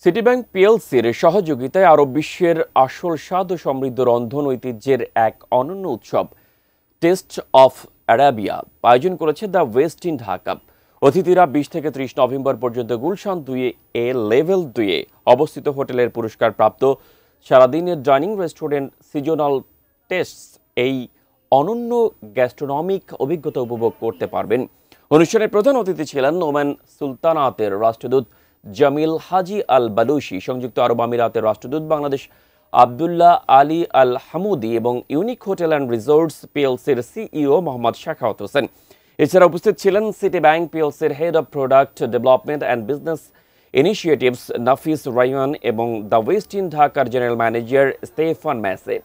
City bank পিএলসির সহযোগিতায় আরব বিশ্বের আসল স্বাদ ও সমৃদ্ধ রন্ধন ঐতিহ্যের এক অনন্য উৎসব টেস্ট অফ অ্যারাবিয়া আয়োজন করেছে দ্য ওয়েস্ট ইন ঢাকা। অতিথিরা ২০ থেকে ৩০ নভেম্বর পর্যন্ত গুলশান ২ লেভেল ২ অবস্থিত হোটেলের পুরস্কারপ্রাপ্ত সারাদিনের ডাইনিং রেস্টুরেন্ট সিজনাল টেস্টস এই অনন্য গ্যাস্ট্রোনমিক অভিজ্ঞতা উপভোগ করতে পারবেন। অনুষ্ঠানের প্রধান অতিথি ছিলেন ওমান সুলতানাতের রাষ্ট্রদূত জামিল হাজি আল বালুশি, সংযুক্ত আরব আমিরাতের রাষ্ট্রদূত Bangladesh Abdullah Ali Al Hamoudi এবং ইউনিক হোটেল অ্যান্ড রিসোর্টস পিএলসির সিইও মোহাম্মদ শাখাওয়াত হোসেন। এছাড়া উপস্থিত ছিলেন সিটি ব্যাংক পিএলসির head of product development and business initiatives Nafis Raiyan এবং দ্য ওয়েস্ট ইন ঢাকার জেনারেল ম্যানেজার স্টেফান ম্যাসে।